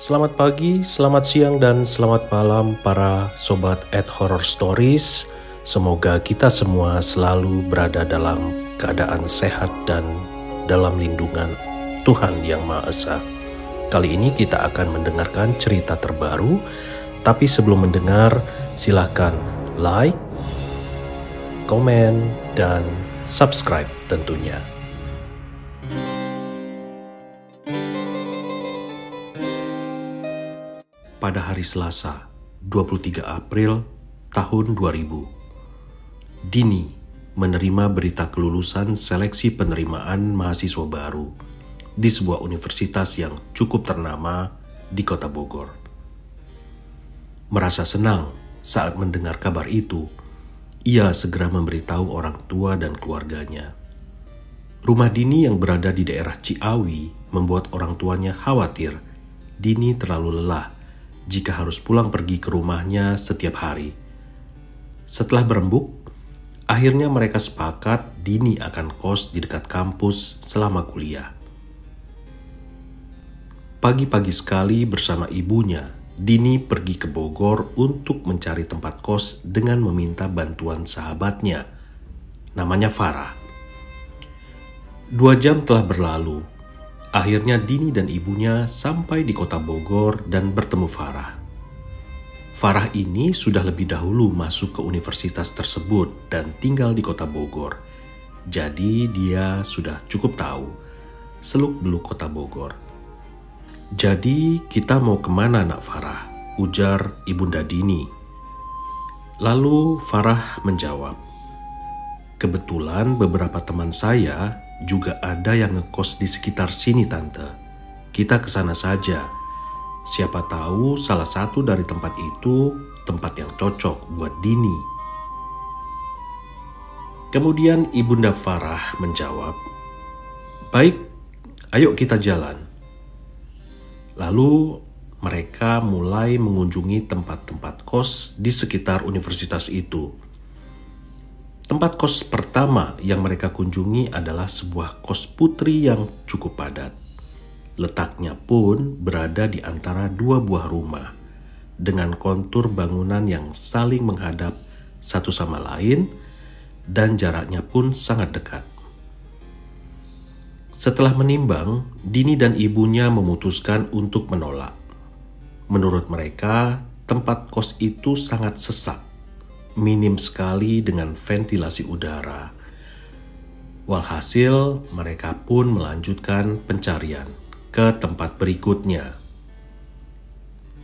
Selamat pagi, selamat siang, dan selamat malam para sobat @Horror Stories. Semoga kita semua selalu berada dalam keadaan sehat dan dalam lindungan Tuhan Yang Maha Esa. Kali ini kita akan mendengarkan cerita terbaru, tapi sebelum mendengar, silakan like, komen, dan subscribe tentunya. Pada hari Selasa, 23 April tahun 2000, Dini menerima berita kelulusan seleksi penerimaan mahasiswa baru di sebuah universitas yang cukup ternama di kota Bogor. Merasa senang saat mendengar kabar itu, ia segera memberitahu orang tua dan keluarganya. Rumah Dini yang berada di daerah Ciawi membuat orang tuanya khawatir Dini terlalu lelah jika harus pulang pergi ke rumahnya setiap hari. Setelah berembuk, akhirnya mereka sepakat Dini akan kos di dekat kampus selama kuliah. Pagi-pagi sekali bersama ibunya, Dini pergi ke Bogor untuk mencari tempat kos dengan meminta bantuan sahabatnya, namanya Farah. 2 jam telah berlalu. Akhirnya Dini dan ibunya sampai di kota Bogor dan bertemu Farah. Farah ini sudah lebih dahulu masuk ke universitas tersebut dan tinggal di kota Bogor. Jadi dia sudah cukup tahu seluk-beluk kota Bogor. "Jadi kita mau kemana, Nak Farah?" ujar Ibunda Dini. Lalu Farah menjawab, "Kebetulan beberapa teman saya juga ada yang ngekos di sekitar sini, Tante. Kita kesana saja. Siapa tahu salah satu dari tempat itu tempat yang cocok buat Dini." Kemudian Ibunda Farah menjawab, "Baik, ayo kita jalan." Lalu mereka mulai mengunjungi tempat-tempat kos di sekitar universitas itu. Tempat kos pertama yang mereka kunjungi adalah sebuah kos putri yang cukup padat. Letaknya pun berada di antara 2 buah rumah, dengan kontur bangunan yang saling menghadap satu sama lain, dan jaraknya pun sangat dekat. Setelah menimbang, Dini dan ibunya memutuskan untuk menolak. Menurut mereka, tempat kos itu sangat sesak, minim sekali dengan ventilasi udara. Walhasil, mereka pun melanjutkan pencarian ke tempat berikutnya.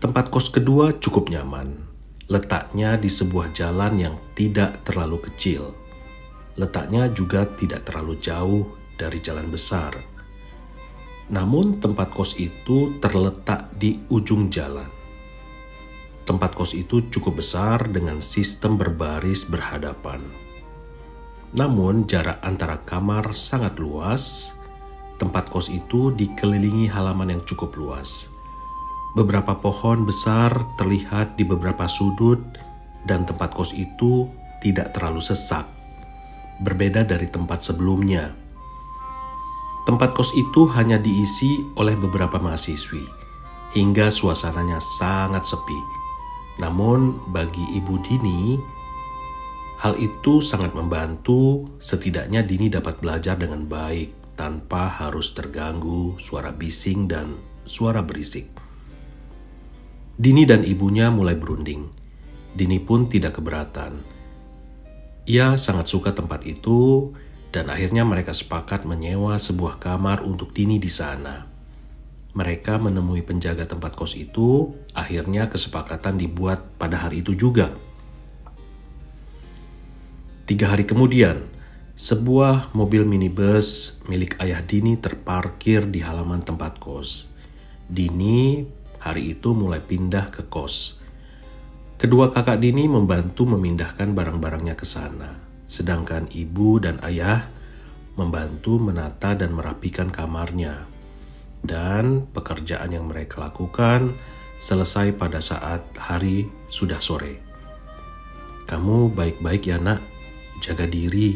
Tempat kos kedua cukup nyaman. Letaknya di sebuah jalan yang tidak terlalu kecil. Letaknya juga tidak terlalu jauh dari jalan besar. Namun tempat kos itu terletak di ujung jalan. Tempat kos itu cukup besar dengan sistem berbaris berhadapan. Namun jarak antara kamar sangat luas. Tempat kos itu dikelilingi halaman yang cukup luas. Beberapa pohon besar terlihat di beberapa sudut dan tempat kos itu tidak terlalu sesak. Berbeda dari tempat sebelumnya. Tempat kos itu hanya diisi oleh beberapa mahasiswi hingga suasananya sangat sepi. Namun bagi Ibu Dini, hal itu sangat membantu. Setidaknya Dini dapat belajar dengan baik tanpa harus terganggu suara bising dan suara berisik. Dini dan ibunya mulai berunding. Dini pun tidak keberatan. Ia sangat suka tempat itu dan akhirnya mereka sepakat menyewa sebuah kamar untuk Dini di sana. Mereka menemui penjaga tempat kos itu, akhirnya kesepakatan dibuat pada hari itu juga. 3 hari kemudian, sebuah mobil minibus milik ayah Dini terparkir di halaman tempat kos. Dini hari itu mulai pindah ke kos. Kedua kakak Dini membantu memindahkan barang-barangnya ke sana, sedangkan ibu dan ayah membantu menata dan merapikan kamarnya. Dan pekerjaan yang mereka lakukan selesai pada saat hari sudah sore. "Kamu baik-baik ya, Nak. Jaga diri.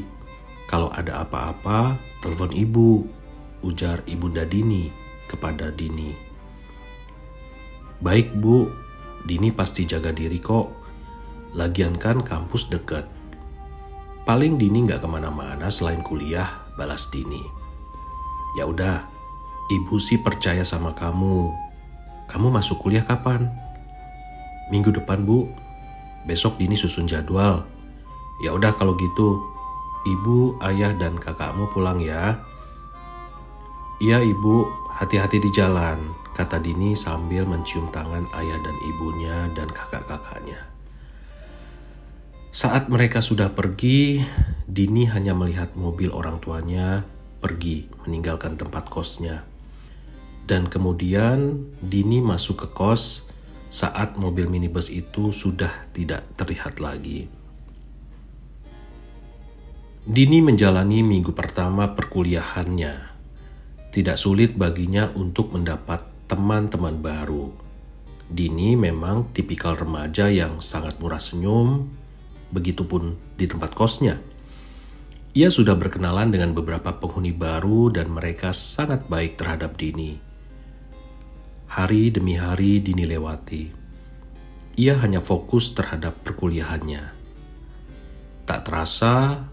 Kalau ada apa-apa, telepon ibu," ujar Ibunda Dini kepada Dini. "Baik Bu, Dini pasti jaga diri kok. Lagian kan kampus deket. Paling Dini gak kemana-mana selain kuliah," balas Dini. "Ya udah, Ibu sih percaya sama kamu. Kamu masuk kuliah kapan?" "Minggu depan Bu. Besok Dini susun jadwal." "Ya udah kalau gitu, Ibu, Ayah, dan kakakmu pulang ya." "Iya Ibu, hati-hati di jalan," kata Dini sambil mencium tangan ayah dan ibunya dan kakak-kakaknya. Saat mereka sudah pergi, Dini hanya melihat mobil orang tuanya pergi meninggalkan tempat kosnya. Dan kemudian Dini masuk ke kos saat mobil minibus itu sudah tidak terlihat lagi. Dini menjalani minggu pertama perkuliahannya. Tidak sulit baginya untuk mendapat teman-teman baru. Dini memang tipikal remaja yang sangat murah senyum, begitupun di tempat kosnya. Ia sudah berkenalan dengan beberapa penghuni baru dan mereka sangat baik terhadap Dini. Hari demi hari Dini lewati. Ia hanya fokus terhadap perkuliahannya. Tak terasa,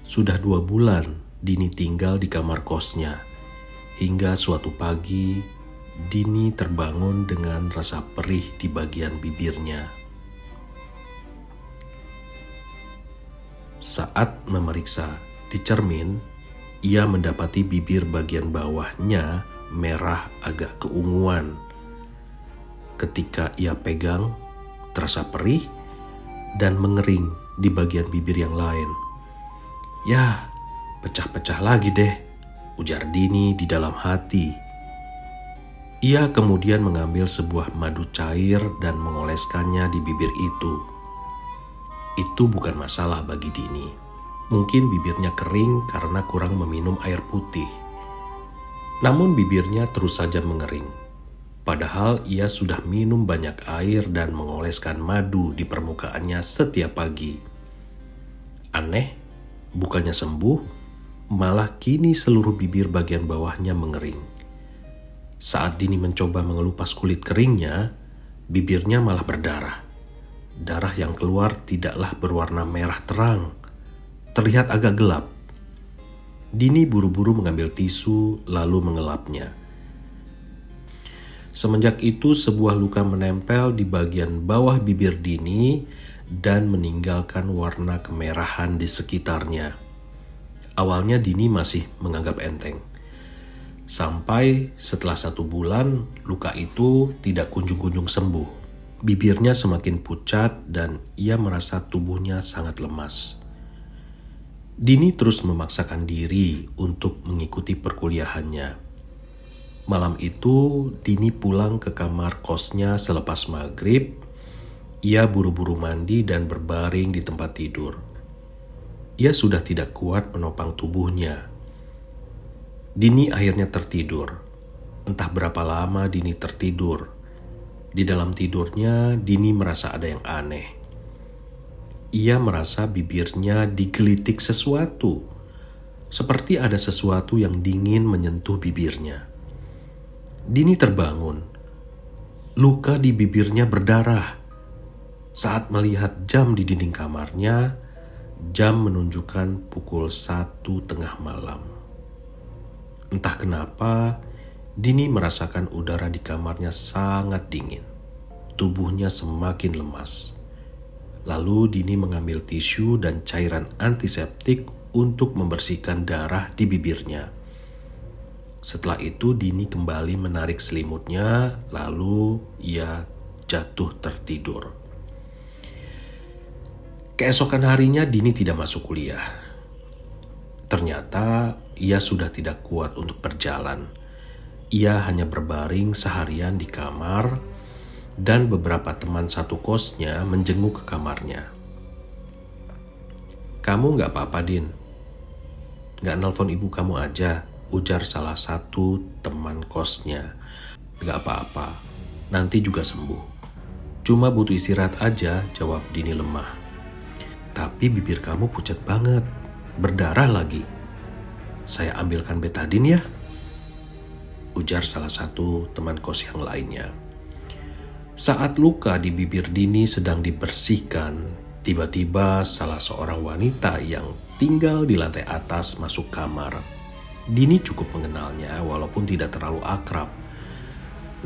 sudah 2 bulan Dini tinggal di kamar kosnya. Hingga suatu pagi, Dini terbangun dengan rasa perih di bagian bibirnya. Saat memeriksa di cermin, ia mendapati bibir bagian bawahnya merah agak keunguan. Ketika ia pegang, terasa perih dan mengering di bagian bibir yang lain. "Ya, pecah-pecah lagi deh," ujar Dini di dalam hati. Ia kemudian mengambil sebuah madu cair dan mengoleskannya di bibir itu. Itu bukan masalah bagi Dini. Mungkin bibirnya kering karena kurang meminum air putih. Namun bibirnya terus saja mengering. Padahal ia sudah minum banyak air dan mengoleskan madu di permukaannya setiap pagi. Aneh, bukannya sembuh, malah kini seluruh bibir bagian bawahnya mengering. Saat Dini mencoba mengelupas kulit keringnya, bibirnya malah berdarah. Darah yang keluar tidaklah berwarna merah terang, terlihat agak gelap. Dini buru-buru mengambil tisu lalu mengelapnya. Semenjak itu sebuah luka menempel di bagian bawah bibir Dini dan meninggalkan warna kemerahan di sekitarnya. Awalnya Dini masih menganggap enteng. Sampai setelah 1 bulan, luka itu tidak kunjung-kunjung sembuh. Bibirnya semakin pucat dan ia merasa tubuhnya sangat lemas. Dini terus memaksakan diri untuk mengikuti perkuliahannya. Malam itu, Dini pulang ke kamar kosnya selepas maghrib. Ia buru-buru mandi dan berbaring di tempat tidur. Ia sudah tidak kuat menopang tubuhnya. Dini akhirnya tertidur. Entah berapa lama Dini tertidur. Di dalam tidurnya, Dini merasa ada yang aneh. Ia merasa bibirnya digelitik sesuatu. Seperti ada sesuatu yang dingin menyentuh bibirnya. Dini terbangun. Luka di bibirnya berdarah. Saat melihat jam di dinding kamarnya, jam menunjukkan pukul 1:30 malam. Entah kenapa, Dini merasakan udara di kamarnya sangat dingin. Tubuhnya semakin lemas. Lalu Dini mengambil tisu dan cairan antiseptik untuk membersihkan darah di bibirnya. Setelah itu Dini kembali menarik selimutnya, lalu ia jatuh tertidur. Keesokan harinya Dini tidak masuk kuliah. Ternyata ia sudah tidak kuat untuk berjalan. Ia hanya berbaring seharian di kamar dan beberapa teman satu kosnya menjenguk ke kamarnya. "Kamu gak apa-apa, Din? Gak nelpon ibu kamu aja?" ujar salah satu teman kosnya. "Gak apa-apa, nanti juga sembuh. Cuma butuh istirahat aja," jawab Dini lemah. "Tapi bibir kamu pucat banget, berdarah lagi. Saya ambilkan betadin ya?" ujar salah satu teman kos yang lainnya. Saat luka di bibir Dini sedang dibersihkan, tiba-tiba salah seorang wanita yang tinggal di lantai atas masuk kamar. Dini cukup mengenalnya walaupun tidak terlalu akrab.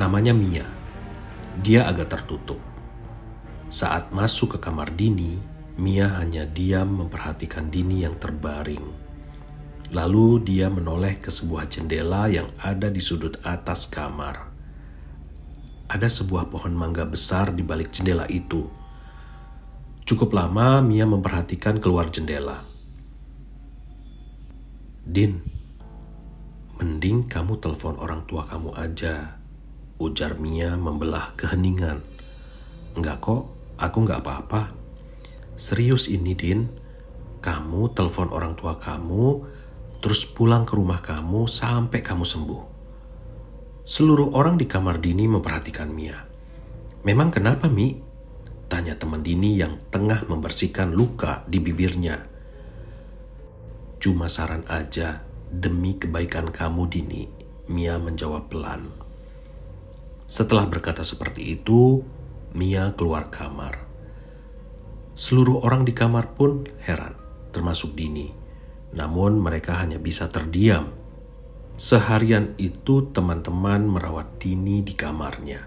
Namanya Mia. Dia agak tertutup. Saat masuk ke kamar Dini, Mia hanya diam memperhatikan Dini yang terbaring. Lalu dia menoleh ke sebuah jendela yang ada di sudut atas kamar. Ada sebuah pohon mangga besar di balik jendela itu. Cukup lama Mia memperhatikan keluar jendela. "Din, mending kamu telepon orang tua kamu aja," ujar Mia membelah keheningan. "Enggak kok, aku enggak apa-apa. Serius ini, Din. Kamu telepon orang tua kamu, terus pulang ke rumah kamu sampai kamu sembuh." Seluruh orang di kamar Dini memperhatikan Mia. "Memang kenapa, Mi?" tanya teman Dini yang tengah membersihkan luka di bibirnya. "Cuma saran aja, demi kebaikan kamu, Dini," Mia menjawab pelan. Setelah berkata seperti itu, Mia keluar kamar. Seluruh orang di kamar pun heran, termasuk Dini. Namun mereka hanya bisa terdiam. Seharian itu teman-teman merawat Dini di kamarnya.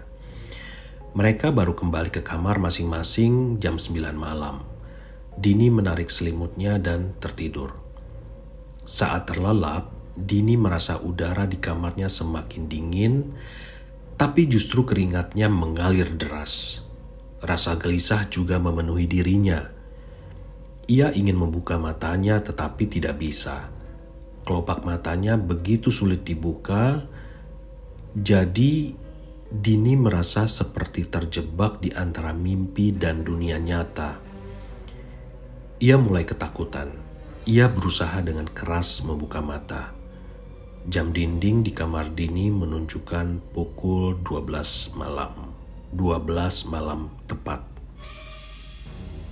Mereka baru kembali ke kamar masing-masing jam 9 malam. Dini menarik selimutnya dan tertidur. Saat terlelap, Dini merasa udara di kamarnya semakin dingin, tapi justru keringatnya mengalir deras. Rasa gelisah juga memenuhi dirinya. Ia ingin membuka matanya tetapi tidak bisa. Kelopak matanya begitu sulit dibuka, jadi Dini merasa seperti terjebak di antara mimpi dan dunia nyata. Ia mulai ketakutan. Ia berusaha dengan keras membuka mata. Jam dinding di kamar Dini menunjukkan pukul 12 malam. 12 malam tepat.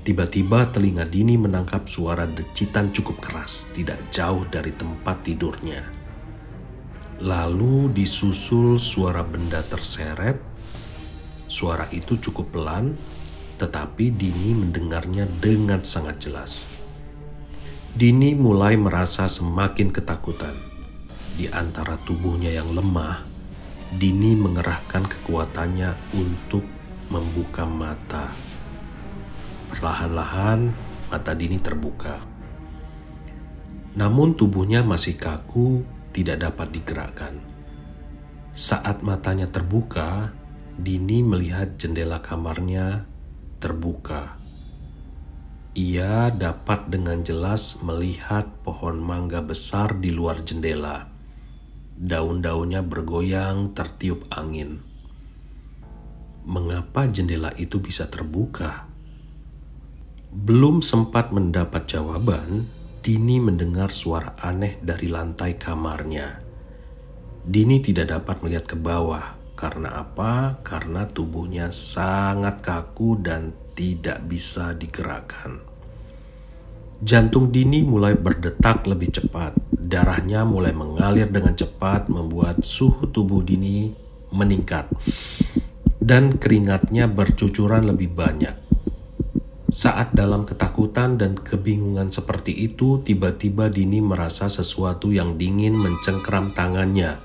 Tiba-tiba telinga Dini menangkap suara decitan cukup keras tidak jauh dari tempat tidurnya. Lalu disusul suara benda terseret. Suara itu cukup pelan, tetapi Dini mendengarnya dengan sangat jelas. Dini mulai merasa semakin ketakutan. Di antara tubuhnya yang lemah, Dini mengerahkan kekuatannya untuk membuka mata. Perlahan-lahan mata Dini terbuka. Namun tubuhnya masih kaku, tidak dapat digerakkan. Saat matanya terbuka, Dini melihat jendela kamarnya terbuka. Ia dapat dengan jelas melihat pohon mangga besar di luar jendela. Daun-daunnya bergoyang tertiup angin. Mengapa jendela itu bisa terbuka? Belum sempat mendapat jawaban, Dini mendengar suara aneh dari lantai kamarnya. Dini tidak dapat melihat ke bawah. Karena apa? Karena tubuhnya sangat kaku dan tidak bisa digerakkan. Jantung Dini mulai berdetak lebih cepat. Darahnya mulai mengalir dengan cepat, membuat suhu tubuh Dini meningkat. Dan keringatnya bercucuran lebih banyak. Saat dalam ketakutan dan kebingungan seperti itu, tiba-tiba Dini merasa sesuatu yang dingin mencengkeram tangannya.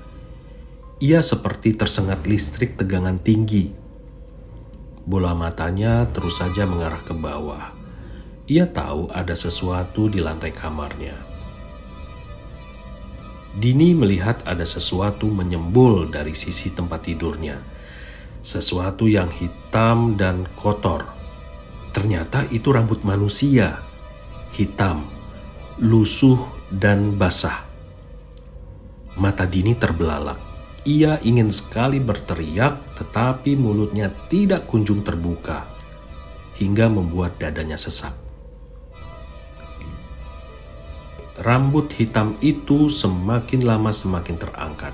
Ia seperti tersengat listrik tegangan tinggi. Bola matanya terus saja mengarah ke bawah. Ia tahu ada sesuatu di lantai kamarnya. Dini melihat ada sesuatu menyembul dari sisi tempat tidurnya. Sesuatu yang hitam dan kotor. Ternyata itu rambut manusia, hitam, lusuh, dan basah. Mata Dini terbelalak. Ia ingin sekali berteriak, tetapi mulutnya tidak kunjung terbuka, hingga membuat dadanya sesak. Rambut hitam itu semakin lama semakin terangkat.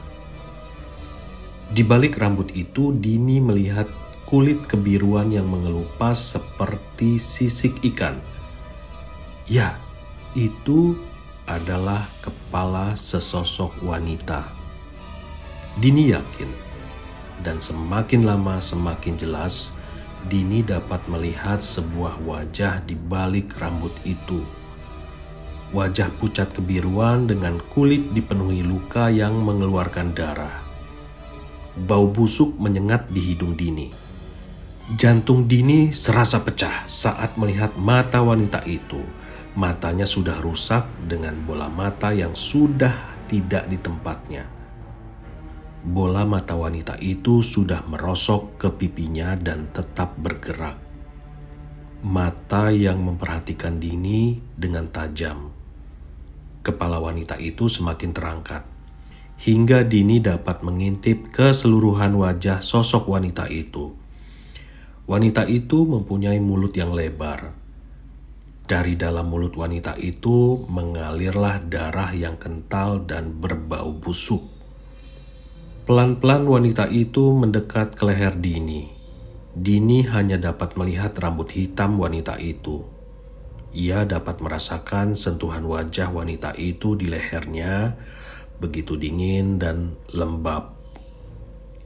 Di balik rambut itu, Dini melihat kulit kebiruan yang mengelupas seperti sisik ikan. Ya, itu adalah kepala sesosok wanita. Dini yakin dan semakin lama semakin jelas Dini dapat melihat sebuah wajah di balik rambut itu. Wajah pucat kebiruan dengan kulit dipenuhi luka yang mengeluarkan darah. Bau busuk menyengat di hidung Dini. Jantung Dini serasa pecah saat melihat mata wanita itu. Matanya sudah rusak dengan bola mata yang sudah tidak di tempatnya. Bola mata wanita itu sudah merosok ke pipinya dan tetap bergerak. Mata yang memperhatikan Dini dengan tajam. Kepala wanita itu semakin terangkat, hingga Dini dapat mengintip keseluruhan wajah sosok wanita itu. Wanita itu mempunyai mulut yang lebar. Dari dalam mulut wanita itu mengalirlah darah yang kental dan berbau busuk. Pelan-pelan wanita itu mendekat ke leher Dini. Dini hanya dapat melihat rambut hitam wanita itu. Ia dapat merasakan sentuhan wajah wanita itu di lehernya, begitu dingin dan lembab.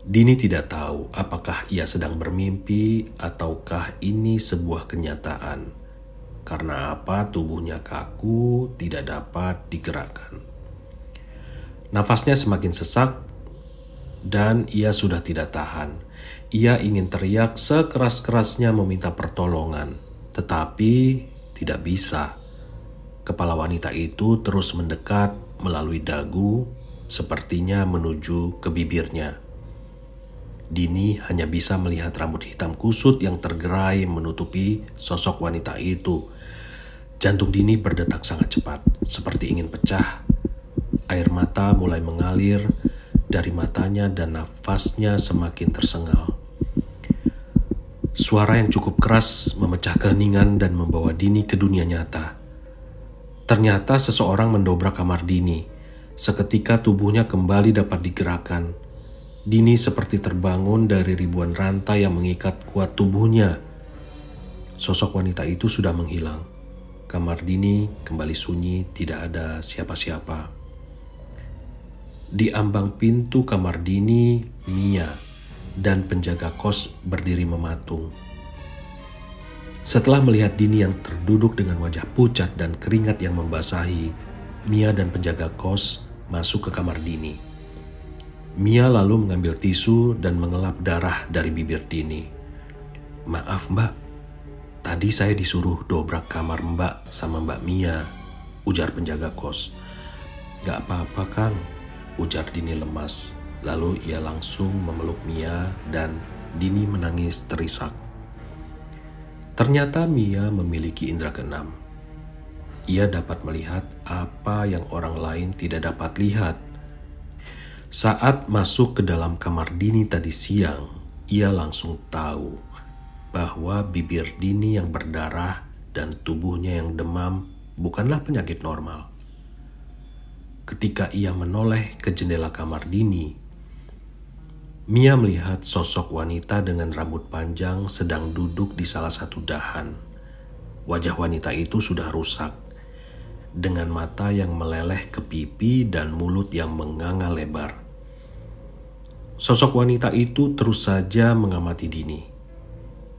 Dini tidak tahu apakah ia sedang bermimpi ataukah ini sebuah kenyataan. Karena apa tubuhnya kaku, tidak dapat digerakkan. Nafasnya semakin sesak, dan ia sudah tidak tahan. Ia ingin teriak sekeras-kerasnya meminta pertolongan, tetapi tidak bisa. Kepala wanita itu terus mendekat melalui dagu, sepertinya menuju ke bibirnya. Dini hanya bisa melihat rambut hitam kusut yang tergerai menutupi sosok wanita itu. Jantung Dini berdetak sangat cepat, seperti ingin pecah. Air mata mulai mengalir dari matanya dan nafasnya semakin tersengal. Suara yang cukup keras memecah keheningan dan membawa Dini ke dunia nyata. Ternyata seseorang mendobrak kamar Dini. Seketika tubuhnya kembali dapat digerakkan. Dini seperti terbangun dari ribuan rantai yang mengikat kuat tubuhnya. Sosok wanita itu sudah menghilang. Kamar Dini kembali sunyi, tidak ada siapa-siapa. Di ambang pintu kamar Dini, Mia dan penjaga kos berdiri mematung. Setelah melihat Dini yang terduduk dengan wajah pucat dan keringat yang membasahi, Mia dan penjaga kos masuk ke kamar Dini. Mia lalu mengambil tisu dan mengelap darah dari bibir Dini. "Maaf Mbak, tadi saya disuruh dobrak kamar Mbak sama Mbak Mia," ujar penjaga kos. "Gak apa-apa Kang," ujar Dini lemas. Lalu ia langsung memeluk Mia dan Dini menangis terisak. Ternyata Mia memiliki indera keenam. Ia dapat melihat apa yang orang lain tidak dapat lihat. Saat masuk ke dalam kamar Dini tadi siang, ia langsung tahu bahwa bibir Dini yang berdarah dan tubuhnya yang demam bukanlah penyakit normal. Ketika ia menoleh ke jendela kamar Dini, Mia melihat sosok wanita dengan rambut panjang sedang duduk di salah satu dahan. Wajah wanita itu sudah rusak, dengan mata yang meleleh ke pipi dan mulut yang menganga lebar. Sosok wanita itu terus saja mengamati Dini.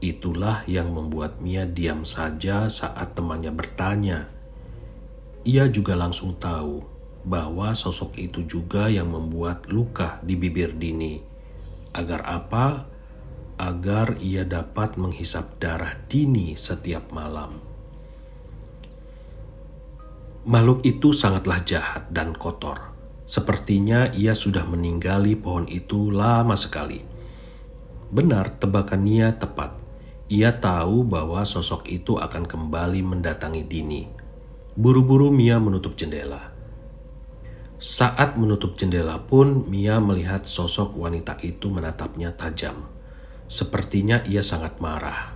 Itulah yang membuat Mia diam saja saat temannya bertanya. Ia juga langsung tahu bahwa sosok itu juga yang membuat luka di bibir Dini. Agar apa? Agar ia dapat menghisap darah Dini setiap malam. Makhluk itu sangatlah jahat dan kotor. Sepertinya ia sudah meninggali pohon itu lama sekali. Benar, tebakan Nia tepat. Ia tahu bahwa sosok itu akan kembali mendatangi Dini. Buru-buru Mia menutup jendela. Saat menutup jendela pun, Mia melihat sosok wanita itu menatapnya tajam. Sepertinya ia sangat marah.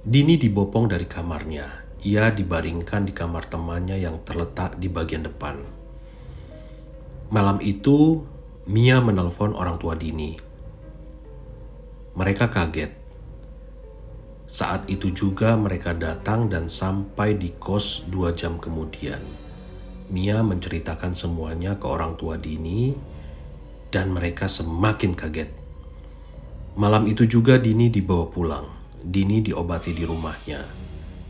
Dini dibopong dari kamarnya. Ia dibaringkan di kamar temannya yang terletak di bagian depan. Malam itu, Mia menelpon orang tua Dini. Mereka kaget. Saat itu juga mereka datang dan sampai di kos 2 jam kemudian. Mia menceritakan semuanya ke orang tua Dini dan mereka semakin kaget. Malam itu juga Dini dibawa pulang. Dini diobati di rumahnya.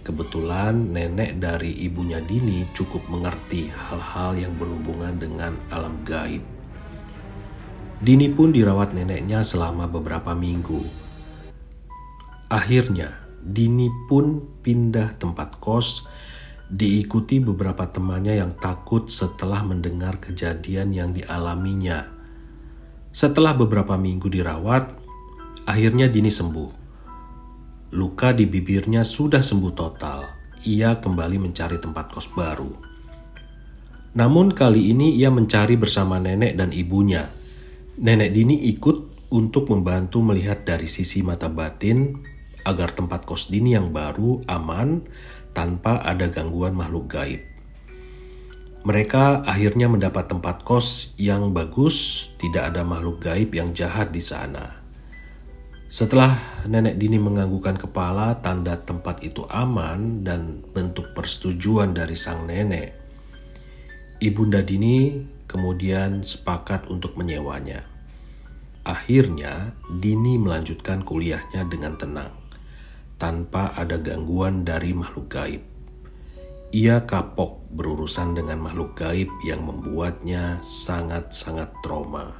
Kebetulan nenek dari ibunya Dini cukup mengerti hal-hal yang berhubungan dengan alam gaib. Dini pun dirawat neneknya selama beberapa minggu. Akhirnya, Dini pun pindah tempat kos, diikuti beberapa temannya yang takut setelah mendengar kejadian yang dialaminya. Setelah beberapa minggu dirawat, akhirnya Dini sembuh. Luka di bibirnya sudah sembuh total. Ia kembali mencari tempat kos baru. Namun kali ini ia mencari bersama nenek dan ibunya. Nenek Dini ikut untuk membantu melihat dari sisi mata batin agar tempat kos Dini yang baru aman tanpa ada gangguan makhluk gaib. Mereka akhirnya mendapat tempat kos yang bagus, tidak ada makhluk gaib yang jahat di sana. Setelah nenek Dini menganggukkan kepala tanda tempat itu aman dan bentuk persetujuan dari sang nenek, Ibunda Dini kemudian sepakat untuk menyewanya. Akhirnya Dini melanjutkan kuliahnya dengan tenang, tanpa ada gangguan dari makhluk gaib. Ia kapok berurusan dengan makhluk gaib yang membuatnya sangat-sangat trauma.